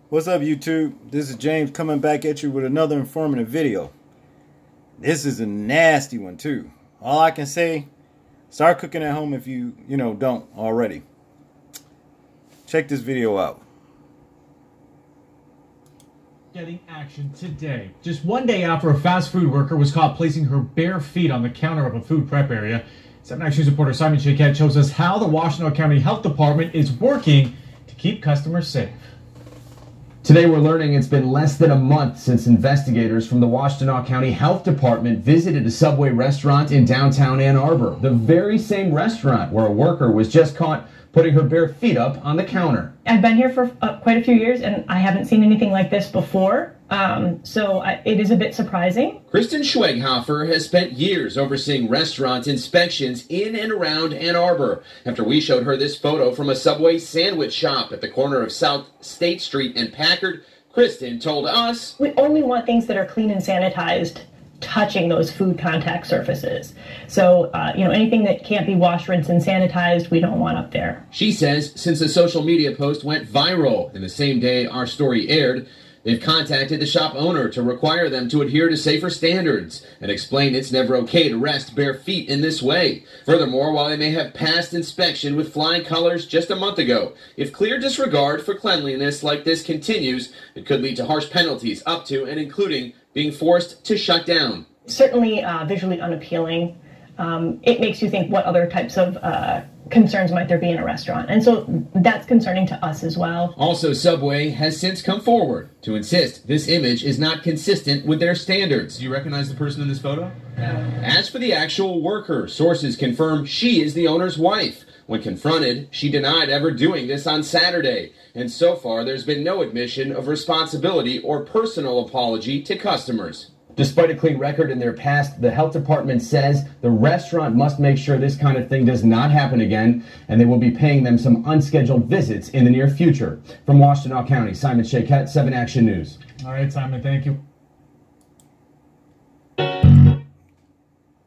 What's up, YouTube? This is James coming back at you with another informative video. This is a nasty one too. All I can say, start cooking at home if you don't already. Check this video out. Getting action today. Just one day after a fast food worker was caught placing her bare feet on the counter of a food prep area, 7 Action News reporter Simon Shayket shows us how the Washtenaw County Health Department is working to keep customers safe. Today we're learning it's been less than a month since investigators from the Washtenaw County Health Department visited a Subway restaurant in downtown Ann Arbor, the very same restaurant where a worker was just caught putting her bare feet up on the counter. I've been here for quite a few years and I haven't seen anything like this before, it is a bit surprising. Kristen Schweghofer has spent years overseeing restaurant inspections in and around Ann Arbor. After we showed her this photo from a Subway sandwich shop at the corner of South State Street and Packard, Kristen told us, We only want things that are clean and sanitized touching those food contact surfaces. So, anything that can't be washed, rinsed, and sanitized, we don't want up there. She says since the social media post went viral in the same day our story aired, they've contacted the shop owner to require them to adhere to safer standards and explain it's never okay to rest bare feet in this way. Furthermore, while they may have passed inspection with flying colors just a month ago, if clear disregard for cleanliness like this continues, it could lead to harsh penalties up to and including being forced to shut down. Certainly visually unappealing. It makes you think what other types of concerns might there be in a restaurant. And so that's concerning to us as well. Also, Subway has since come forward to insist this image is not consistent with their standards. Do you recognize the person in this photo? As for the actual worker, sources confirm she is the owner's wife. When confronted, she denied ever doing this on Saturday. And so far, there's been no admission of responsibility or personal apology to customers. Despite a clean record in their past, the health department says the restaurant must make sure this kind of thing does not happen again, and they will be paying them some unscheduled visits in the near future. From Washtenaw County, Simon Shayket, 7 Action News. All right, Simon, thank you.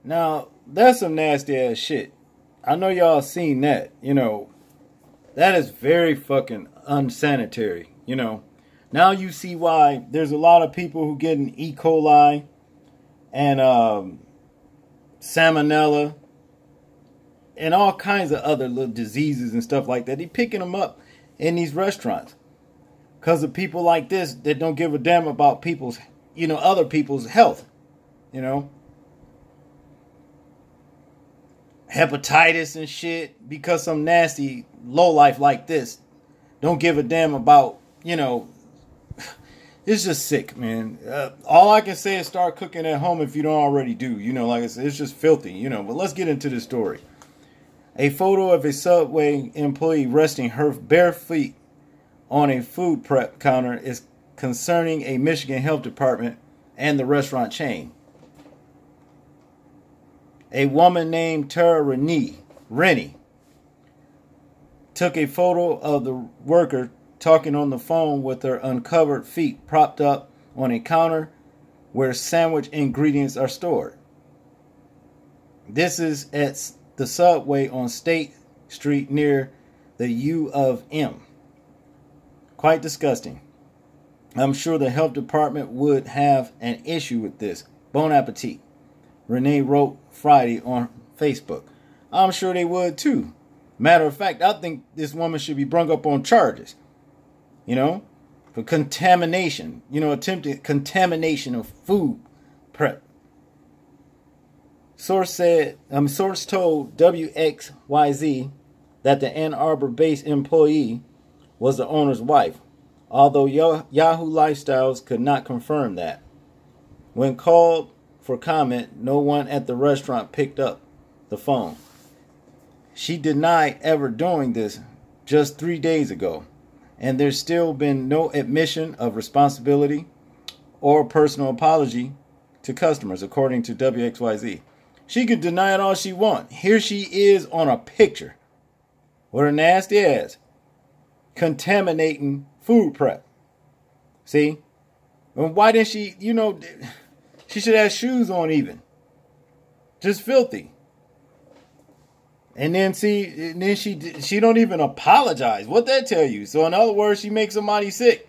Now, that's some nasty ass shit. I know y'all seen that, That is very fucking unsanitary, Now you see why there's a lot of people who getting E. coli and salmonella and all kinds of other little diseases and stuff like that. They picking them up in these restaurants because of people like this that don't give a damn about people's, other people's health, hepatitis and shit, because some nasty lowlife like this don't give a damn about, it's just sick, man. All I can say is start cooking at home if you don't already do. Like I said, it's just filthy, But let's get into the story. A photo of a Subway employee resting her bare feet on a food prep counter is concerning a Michigan Health Department and the restaurant chain. A woman named Tara Rennie took a photo of the worker talking on the phone with her uncovered feet propped up on a counter where sandwich ingredients are stored. This is at the Subway on State Street near the U of M. Quite disgusting. I'm sure the health department would have an issue with this. Bon appetit. Renee wrote Friday on Facebook. I'm sure they would too. Matter of fact, I think this woman should be brung up on charges. For contamination. Attempted contamination of food prep. Source told WXYZ that the Ann Arbor-based employee was the owner's wife, although Yahoo Lifestyles could not confirm that. When called for comment, no one at the restaurant picked up the phone. She denied ever doing this just 3 days ago, and there's still been no admission of responsibility or personal apology to customers, according to WXYZ. She could deny it all she wants. Here she is on a picture with her nasty ass contaminating food prep. See? And why didn't she, she should have shoes on even. Just filthy. And then she don't even apologize. What that tell you? So in other words, she makes somebody sick.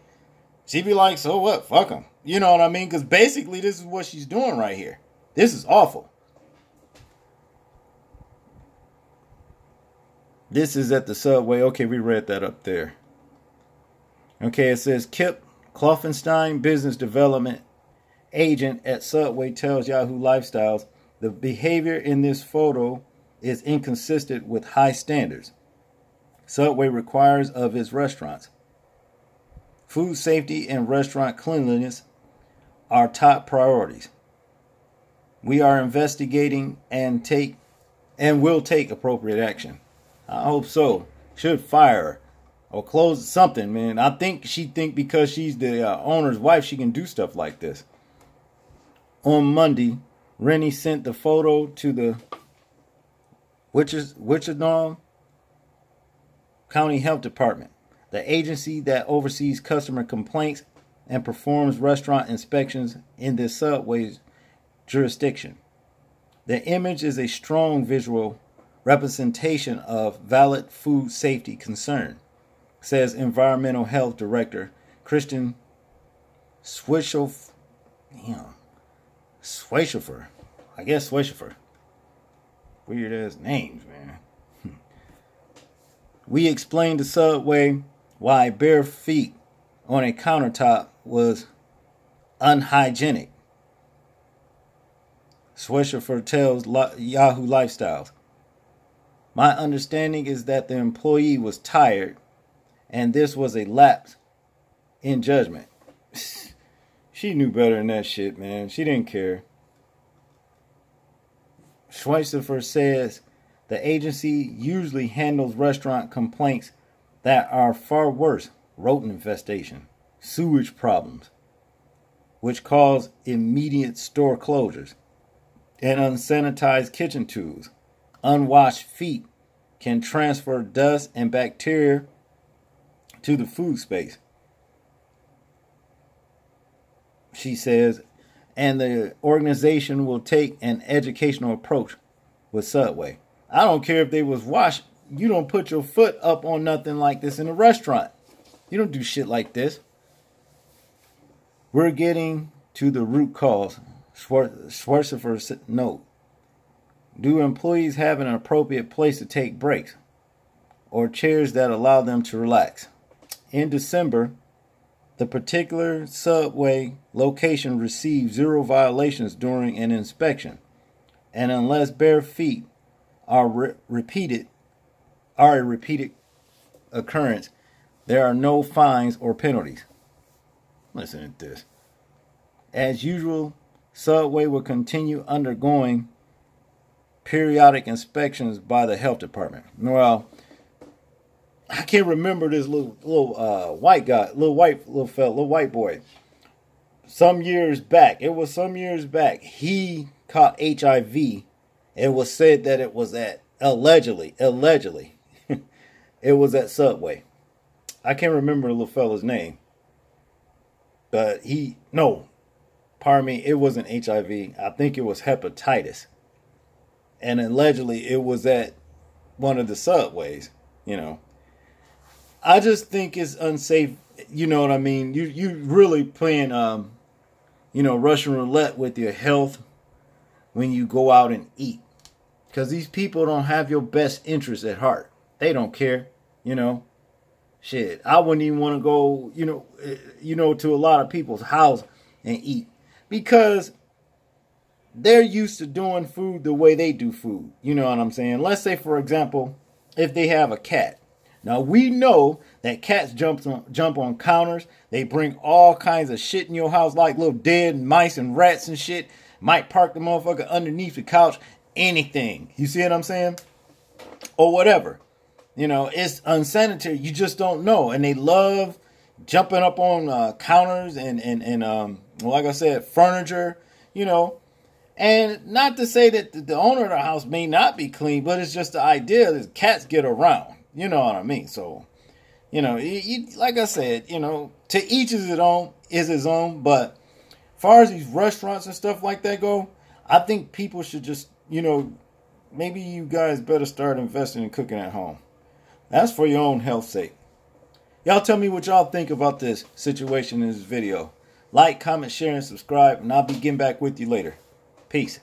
she'd be like, so what? Fuck them. You know what I mean? Because basically this is what she's doing right here. This is awful. This is at the Subway. Okay, we read that up there. Okay, it says Kip Kloffenstein, business development agent at Subway, tells Yahoo Lifestyles the behavior in this photo is inconsistent with high standards Subway requires of its restaurants. Food safety and restaurant cleanliness are top priorities. We are investigating and will take appropriate action. I hope so. Should fire her or close something, man. I think she think because she's the owner's wife, she can do stuff like this. On Monday, Rennie sent the photo to the Wichita County Health Department, the agency that oversees customer complaints and performs restaurant inspections in this Subway's jurisdiction. The image is a strong visual representation of valid food safety concern, says Environmental Health Director Christian Schweishofer. I guess Schweishofer. Weird ass names, man. We explained to Subway why bare feet on a countertop was unhygienic. Schweishofer tells Yahoo Lifestyles. My understanding is that the employee was tired and this was a lapse in judgment. She knew better than that shit, man. She didn't care. Schweitzer says the agency usually handles restaurant complaints that are far worse: rodent infestation, sewage problems, which cause immediate store closures, and unsanitized kitchen tools. Unwashed feet can transfer dust and bacteria to the food space, she says, and the organization will take an educational approach with Subway. I don't care if they was washed. You don't put your foot up on nothing like this in a restaurant. You don't do shit like this. We're getting to the root cause, Schwarzenegger note. Do employees have an appropriate place to take breaks or chairs that allow them to relax? In December, the particular Subway location received 0 violations during an inspection, and unless bare feet are a repeated occurrence, there are no fines or penalties. Listen to this. As usual, Subway will continue undergoing periodic inspections by the health department. Well, I can't remember this little white guy, little white boy. Some years back, he caught HIV. It was said that it was at allegedly, it was at Subway. I can't remember the little fella's name, but it wasn't HIV. I think it was hepatitis. And allegedly it was at one of the Subways, I just think it's unsafe. You know what I mean? You really playing, Russian roulette with your health when you go out and eat. Because these people don't have your best interest at heart. They don't care, Shit, I wouldn't even want to go, to a lot of people's house and eat. Because they're used to doing food the way they do food. You know what I'm saying? Let's say, for example, if they have a cat. Now, we know that cats jump on counters. They bring all kinds of shit in your house, like little dead mice and rats and shit. Might park the motherfucker underneath the couch. Anything. You see what I'm saying? Or whatever. It's unsanitary. You just don't know. And they love jumping up on counters and like I said, furniture, And not to say that the owner of the house may not be clean, but it's just the idea that cats get around. You know what I mean? So, like I said, to each his own. But as far as these restaurants and stuff like that go, I think people should just, maybe you guys better start investing in cooking at home. That's for your own health's sake. Y'all tell me what y'all think about this situation in this video. Like, comment, share, and subscribe, and I'll be getting back with you later. Peace.